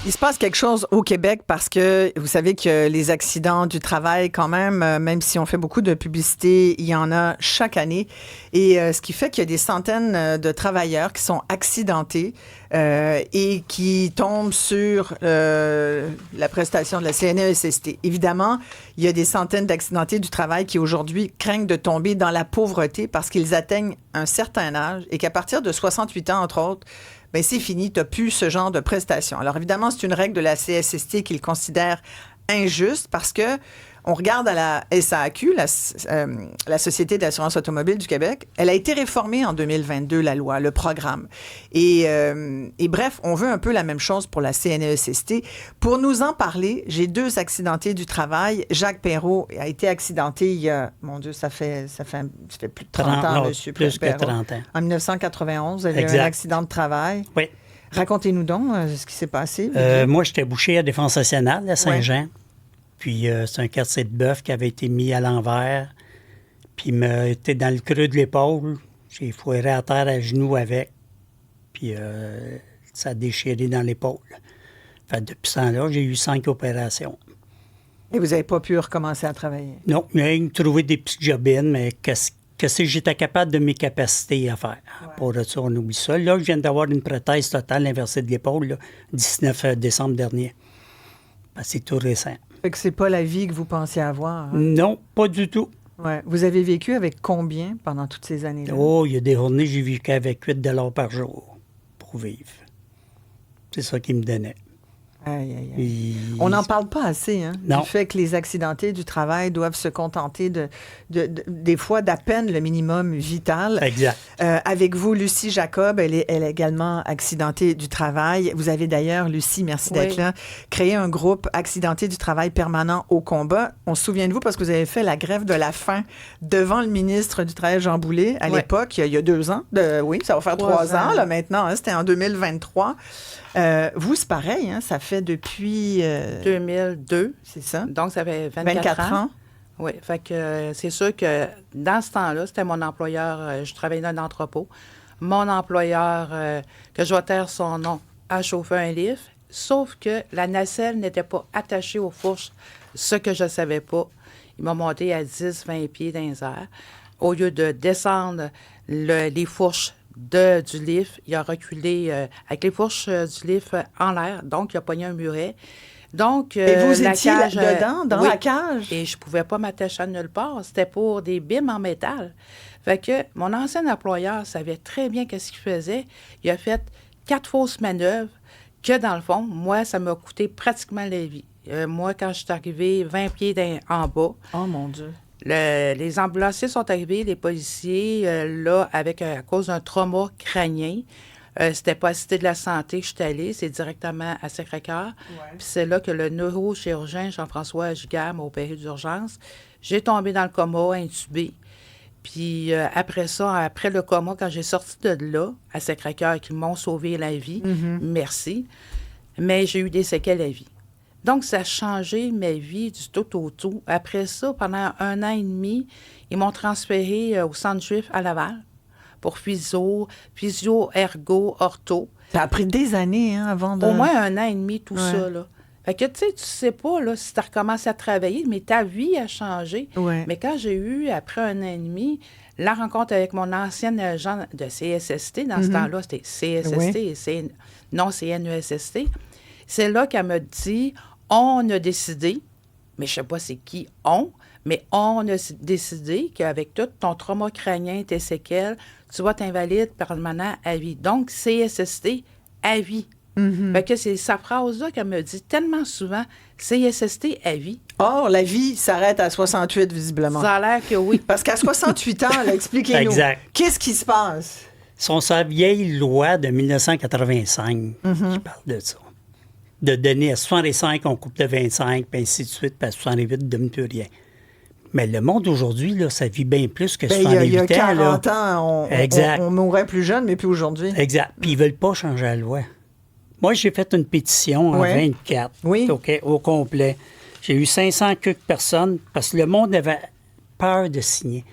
Il se passe quelque chose au Québec parce que vous savez que les accidents du travail, quand même si on fait beaucoup de publicité, il y en a chaque année. Et ce qui fait qu'il y a des centaines de travailleurs qui sont accidentés et qui tombent sur la prestation de la CNESST. Évidemment, il y a des centaines d'accidentés du travail qui aujourd'hui craignent de tomber dans la pauvreté parce qu'ils atteignent un certain âge et qu'à partir de 68 ans, entre autres, ben c'est fini, tu n'as plus ce genre de prestations. Alors évidemment, c'est une règle de la CSST qu'ils considèrent injuste parce que on regarde à la SAQ, la Société d'assurance automobile du Québec, elle a été réformée en 2022, la loi, le programme. Et bref, on veut un peu la même chose pour la CNESST. Pour nous en parler, j'ai deux accidentés du travail. Jacques Perrault a été accidenté il y a, mon Dieu, ça fait plus de 30 ans, monsieur plus Perrault. que 30 ans. En 1991, vous avez eu un accident de travail. Oui. Racontez-nous donc ce qui s'est passé. Moi, j'étais boucher à Défense nationale à Saint-Jean. Ouais. Puis c'est un quartier de bœuf qui avait été mis à l'envers. Puis il était dans le creux de l'épaule. J'ai foiré à terre à genoux avec. Puis ça a déchiré dans l'épaule. Fait depuis ce temps-là, j'ai eu 5 opérations. Et vous n'avez pas pu recommencer à travailler? Non, j'ai trouvé des petites jobines, mais qu'est-ce que j'étais capable de mes capacités à faire. Ouais. Pour ça, on oublie ça. Là, je viens d'avoir une prothèse totale inversée de l'épaule, le 19 décembre dernier. Ben, c'est tout récent. Fait que c'est pas la vie que vous pensiez avoir. Hein? Non, pas du tout. Ouais. Vous avez vécu avec combien pendant toutes ces années-là? Oh, il y a des journées, j'ai vécu avec 8 $ par jour pour vivre. C'est ça qu'ils me donnaient. Aïe, aïe, aïe. On n'en parle pas assez, hein, du fait que les accidentés du travail doivent se contenter des fois d'à peine le minimum vital. Exact. Avec vous, Lucie Jacob, elle est également accidentée du travail. Vous avez d'ailleurs, Lucie, merci d'être là, créé un groupe accidenté du travail permanent au combat. On se souvient de vous parce que vous avez fait la grève de la faim devant le ministre du Travail, Jean Boulet, à l'époque, il y a 2 ans. Oui, ça va faire 3 ans là, maintenant. Hein, c'était en 2023. Vous, c'est pareil, hein, ça fait depuis... 2002. C'est ça. Donc, ça fait 24 ans. Oui, fait que c'est sûr que dans ce temps-là, c'était mon employeur, je travaillais dans un entrepôt. Mon employeur, que je vais taire son nom, a chauffé un livre, sauf que la nacelle n'était pas attachée aux fourches, ce que je ne savais pas. Il m'a monté à 10-20 pieds dans les airs. Au lieu de descendre les fourches du lift, il a reculé avec les fourches du lift en l'air, donc il a pogné un muret. Donc, et vous étiez là-dedans, dans la cage? Et je ne pouvais pas m'attacher à nulle part. C'était pour des bimes en métal. Fait que mon ancien employeur savait très bien qu'est-ce qu'il faisait. Il a fait 4 fausses manœuvres que, dans le fond, moi, ça m'a coûté pratiquement la vie. Moi, quand je suis arrivée 20 pieds en bas... Oh, mon Dieu! Les ambulanciers sont arrivés, les policiers, là, à cause d'un trauma crânien. C'était pas à la Cité de la Santé que je suis allée, c'est directement à Sacré-Cœur. Ouais. Puis c'est là que le neurochirurgien Jean-François Giguère m'a opéré d'urgence. J'ai tombé dans le coma, intubé. Puis après ça, après le coma, quand j'ai sorti de là, à Sacré-Cœur, qu'ils m'ont sauvé la vie, merci, mais j'ai eu des séquelles à vie. Donc, ça a changé ma vie du tout au tout. Après ça, pendant 1 an et demi, ils m'ont transféré au Centre juif à Laval pour physio, ergo, ortho. Ça a pris des années, hein, avant de... Au moins 1 an et demi, tout ça, là. Fait que, tu sais pas, là, si tu recommences à travailler, mais ta vie a changé. Ouais. Mais quand j'ai eu, après 1 an et demi, la rencontre avec mon ancienne agent de CSST, dans ce temps-là, c'était CSST et non CNESST, c'est là qu'elle m'a dit... On a décidé, mais je ne sais pas c'est qui mais on a décidé qu'avec tout ton trauma crânien, tes séquelles, tu vas t'invalide permanent à vie. Donc, CSST à vie. Fait que c'est sa phrase-là qu'elle me dit tellement souvent, CSST à vie. Or, la vie s'arrête à 68, visiblement. Ça a l'air que oui. Parce qu'à 68 ans, là, expliquez-nous. Exact. Qu'est-ce qui se passe? C'est sa vieille loi de 1985 qui parle de ça. De donner à 65, on coupe de 25, puis ainsi de suite, puis à 68, ne donne plus rien. Mais le monde aujourd'hui, là, ça vit bien plus que 68 ans. Il y a 40 ans, on mourrait plus jeune, mais plus aujourd'hui. Exact. Puis ils ne veulent pas changer la loi. Moi, j'ai fait une pétition en 24, au complet. J'ai eu 500 quelques personnes, parce que le monde avait peur de signer.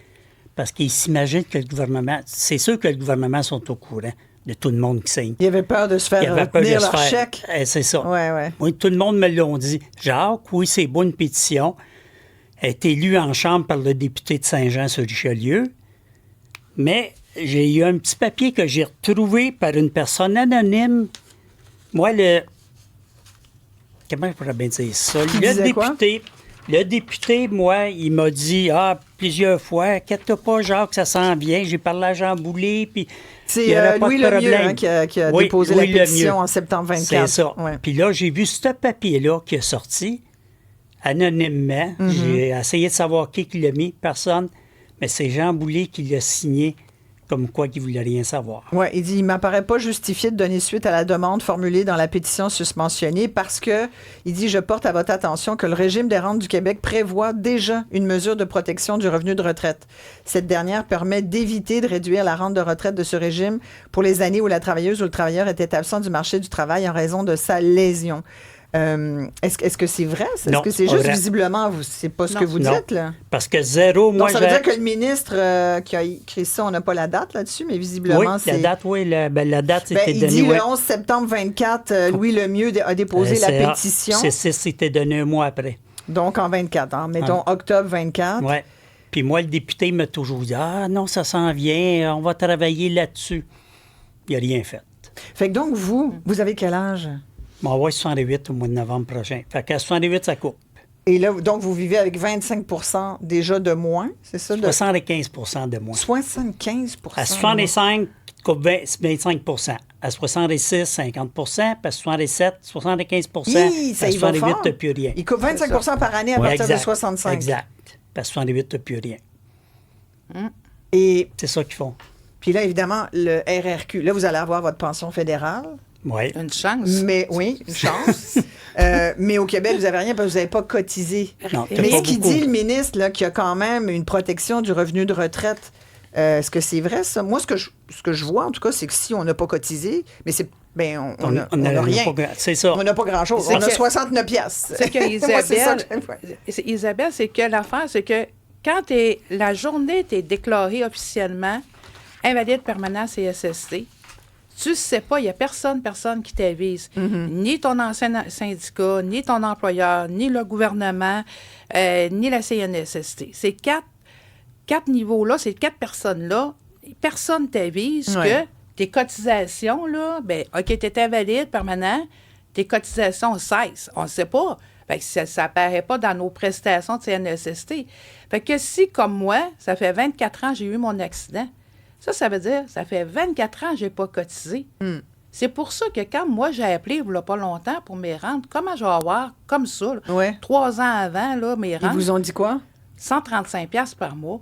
Parce qu'ils s'imaginent que le gouvernement... C'est sûr que le gouvernement sont au courant. de tout le monde qui signe. Ils avaient peur de se faire retenir leur chèque. C'est ça. Ouais. Oui, tout le monde me l'a dit. Jacques, oui, c'est beau une pétition. Elle est élue en chambre par le député de Saint-Jean-sur-Richelieu. Mais j'ai eu un petit papier que j'ai retrouvé par une personne anonyme. Moi, comment je pourrais bien dire ça? Le député, moi, il m'a dit plusieurs fois, inquiète-toi pas, Jacques, ça s'en vient. J'ai parlé à Jean Boulet, puis c'est Louis Lemieux qui a déposé la pétition en septembre 24. C'est ça. Ouais. Puis là, j'ai vu ce papier-là qui est sorti anonymement. J'ai essayé de savoir qui l'a mis, personne. Mais c'est Jean Boulet qui l'a signé comme quoi qu'il ne voulait rien savoir. Oui, il dit, il ne m'apparaît pas justifié de donner suite à la demande formulée dans la pétition susmentionnée parce que, il dit, je porte à votre attention que le régime des rentes du Québec prévoit déjà une mesure de protection du revenu de retraite. Cette dernière permet d'éviter de réduire la rente de retraite de ce régime pour les années où la travailleuse ou le travailleur était absent du marché du travail en raison de sa lésion. Est-ce que c'est vrai? Est-ce que c'est juste visiblement, c'est pas ce que vous dites, là? Parce que zéro, moi, donc, ça veut dire que le ministre qui a écrit ça, on n'a pas la date là-dessus, mais visiblement, c'est... la date, c'était donné... Il dit le 11 septembre 24, Louis Lemieux a déposé la pétition. C'était donné un mois après. Donc, en 24, mettons octobre 24. Oui. Puis moi, le député m'a toujours dit, non, ça s'en vient, on va travailler là-dessus. Il n'a rien fait. Fait que donc, vous avez quel âge? On va 68 au mois de novembre prochain. Fait qu'à 68, ça coupe. Et là, donc, vous vivez avec 25 déjà de moins, c'est ça? 75 de moins. 75 à 65, il coupe 25 à 66, 50 puis à 67, 75 ça à 68, tu n'as plus rien. Il coupe 25 par année à partir de 65. Exact. Puis à 68, tu n'as plus rien. Et c'est ça qu'ils font. Puis là, évidemment, le RRQ, là, vous allez avoir votre pension fédérale. Oui. Une chance. Mais oui, une chance. Mais au Québec, vous n'avez rien parce que vous n'avez pas cotisé. Non, mais ce qu'il dit, le ministre, là, qu'il y a quand même une protection du revenu de retraite, est-ce que c'est vrai, ça? Moi, ce que je vois, en tout cas, c'est que si on n'a pas cotisé, mais c'est... Ben, on n'a rien. C'est ça. On n'a pas grand-chose. On a 69 piastres. C'est que Isabelle, c'est que l'affaire, c'est que quand la journée t'es déclarée officiellement invalide permanent CSST, tu ne sais pas, il n'y a personne qui t'avise. Ni ton ancien syndicat, ni ton employeur, ni le gouvernement, ni la CNSST. Ces quatre niveaux-là, ces quatre personnes-là, personne t'avise que tes cotisations, là, ben, OK, tu es invalide permanent, tes cotisations cessent. On ne sait pas. Fait que ça n'apparaît pas dans nos prestations de CNSST. Fait que si, comme moi, ça fait 24 ans que j'ai eu mon accident, ça veut dire, ça fait 24 ans que je n'ai pas cotisé. C'est pour ça que quand moi, j'ai appelé, il n'y a pas longtemps, pour mes rentes, comment je vais avoir, comme ça, 3 ans avant, là, mes rentes... Ils vous ont dit quoi? 135 $ par mois.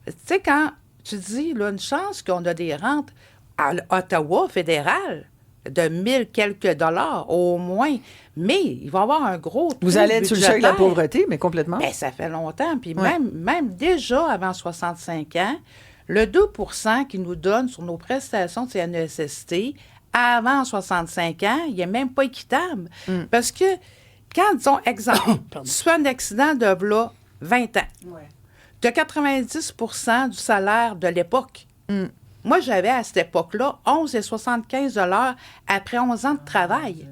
Tu sais, quand tu dis, là, une chance qu'on a des rentes à Ottawa, fédéral, de 1000 quelques dollars, au moins, mais il va y avoir un gros trou vous allez être sur le seuil de la budgétaire. pauvreté, mais complètement. Bien, ça fait longtemps. Puis même déjà avant 65 ans, le 2 % qu'ils nous donnent sur nos prestations de CNESST, avant 65 ans, il n'est même pas équitable. Parce que quand, disons, exemple, tu fais un accident de là, 20 ans, tu as 90 % du salaire de l'époque. Moi, j'avais à cette époque-là 11,75 $ après 11 ans de travail.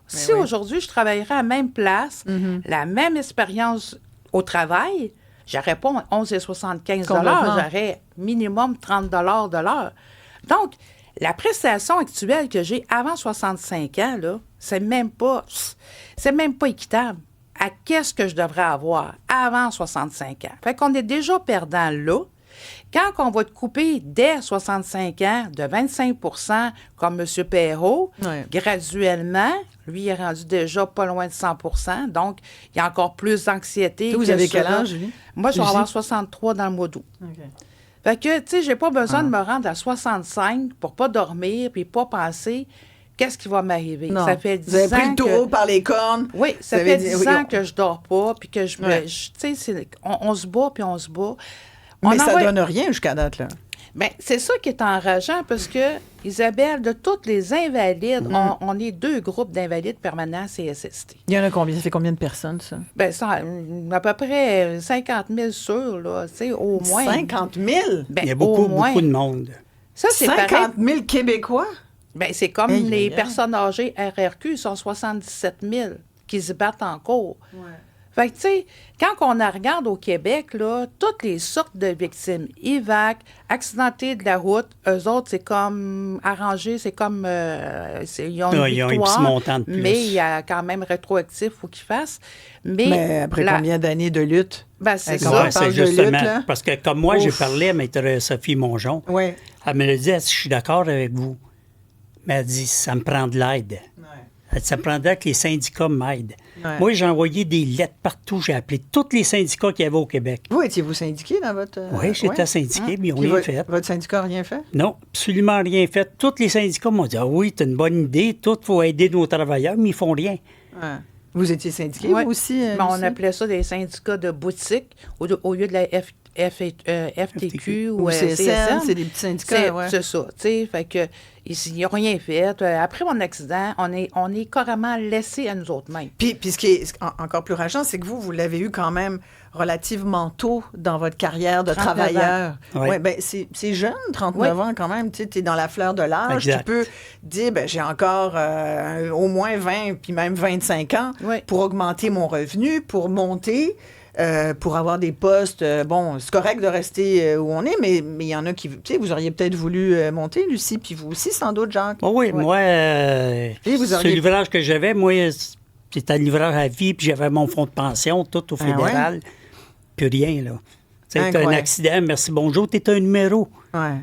Si aujourd'hui, je travaillerais à la même place, la même expérience au travail, j'aurais pas 11,75 $, j'aurais minimum 30 $ de l'heure. Donc, la prestation actuelle que j'ai avant 65 ans, là, c'est même pas équitable. À qu'est-ce que je devrais avoir avant 65 ans? Fait qu'on est déjà perdant là. Quand on va te couper dès 65 ans de 25 % comme M. Perrault, graduellement, lui, il est rendu déjà pas loin de 100 % donc il y a encore plus d'anxiété. Vous avez quel âge, Julie? Moi, je vais avoir 63 dans le mois d'août. Fait que, tu sais, j'ai pas besoin de me rendre à 65 pour pas dormir puis pas penser qu'est-ce qui va m'arriver. Ça fait 10 ans. Vous avez pris le taureau par les cornes. Oui, ça fait 10 ans que je dors pas puis que tu sais, on se bat puis on se bat. Mais ça donne rien jusqu'à date, là. Bien, c'est ça qui est enrageant parce que, Isabelle, de toutes les invalides, on est 2 groupes d'invalides permanents CSST. Il y en a combien? Ça fait combien de personnes, ça? Bien, à peu près 50 000 sûrs, là, tu sais, au moins. 50 000? Ben, il y a beaucoup de monde. Ça, c'est 50 pareil. 000 Québécois? Ben, c'est comme Aïe, les aïe, aïe. personnes âgées RRQ, ils sont 77 000 qui se battent en cours. Ouais. Fait que, tu sais, quand on regarde au Québec, là, toutes les sortes de victimes, IVAC, accidentés de la route, eux autres, c'est comme arrangé, c'est comme... ils ont une Ils ont un victoire, petit montant de plus. mais il y a quand même rétroactif, il faut qu'ils fassent. Mais après combien d'années de lutte? Ben, c'est Quand ça. on parle c'est de justement. lutte, là. Parce que comme moi, j'ai Ouf. parlé à maître Sophie Mongeon. Oui. Elle me l'a dit, elle dit, je suis d'accord avec vous. Mais elle dit, ça me prend de l'aide. Elle dit, ça me prendrait que les syndicats m'aident. Ouais. Moi, j'ai envoyé des lettres partout. J'ai appelé tous les syndicats qu'il y avait au Québec. Vous étiez-vous syndiqué dans votre... Oui, j'étais syndiqué, mais ils n'ont Puis rien fait. Votre syndicat n'a rien fait? Non, absolument rien fait. Tous les syndicats m'ont dit, ah oui, c'est une bonne idée, tout, il faut aider nos travailleurs, mais ils font rien. Ouais. Vous étiez syndiqué, Ouais. vous aussi? Mais on Lucie? appelait ça des syndicats de boutique au lieu de la FTQ ou CSN, c'est des petits syndicats, ouais. C'est ça, tu sais, fait que ils n'ont rien fait. Après mon accident, on est carrément laissés à nous autres mêmes. Puis ce qui est encore plus rageant, c'est que vous l'avez eu quand même relativement tôt dans votre carrière de 39 travailleur. ans. Ouais. Ouais, ben c'est jeune, 39 ans quand même. Tu es dans la fleur de l'âge. Exact. Tu peux dire, ben, j'ai encore au moins 20 puis même 25 ans Ouais. pour augmenter mon revenu, pour monter. Pour avoir des postes, bon, c'est correct de rester où on est, mais il y en a qui, tu sais, vous auriez peut-être voulu monter, Lucie, puis vous aussi, sans doute, Jacques. Oh oui, Ouais. moi, Et vous ce auriez- livrage que j'avais, moi, c'était un livreur à vie, puis j'avais mon fonds de pension, tout au Ah ouais? fédéral. Puis rien, là. Tu sais, t'as un Incroyable. accident, merci, bonjour, t'es un numéro. Ouais.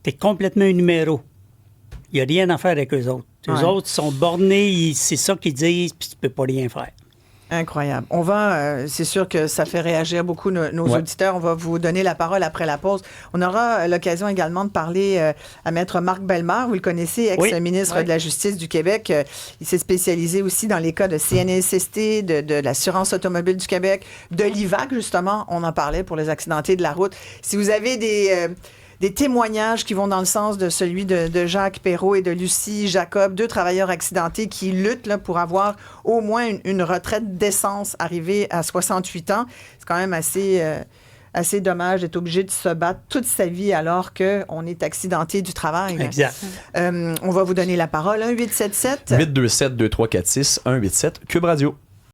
T'es complètement un numéro. Il n'y a rien à faire avec eux autres. Eux Ouais. autres sont bornés, c'est ça qu'ils disent, puis tu peux pas rien faire. Incroyable. On va, c'est sûr que ça fait réagir beaucoup nos Ouais. auditeurs. On va vous donner la parole après la pause. On aura l'occasion également de parler à Maître Marc Bellemare. Vous le connaissez, ex-ministre Oui. de la Justice du Québec. Il s'est spécialisé aussi dans les cas de CNSST, de l'Assurance automobile du Québec, de l'IVAC, justement. On en parlait pour les accidentés de la route. Si vous avez des témoignages qui vont dans le sens de celui de Jacques Perrault et de Lucie Jacob, deux travailleurs accidentés qui luttent là, pour avoir au moins une retraite d'essence arrivée à 68 ans. C'est quand même assez dommage d'être obligé de se battre toute sa vie alors qu'on est accidenté du travail. là. Exact. On va vous donner la parole. 1-877. 827-2346, 187, Cube Radio.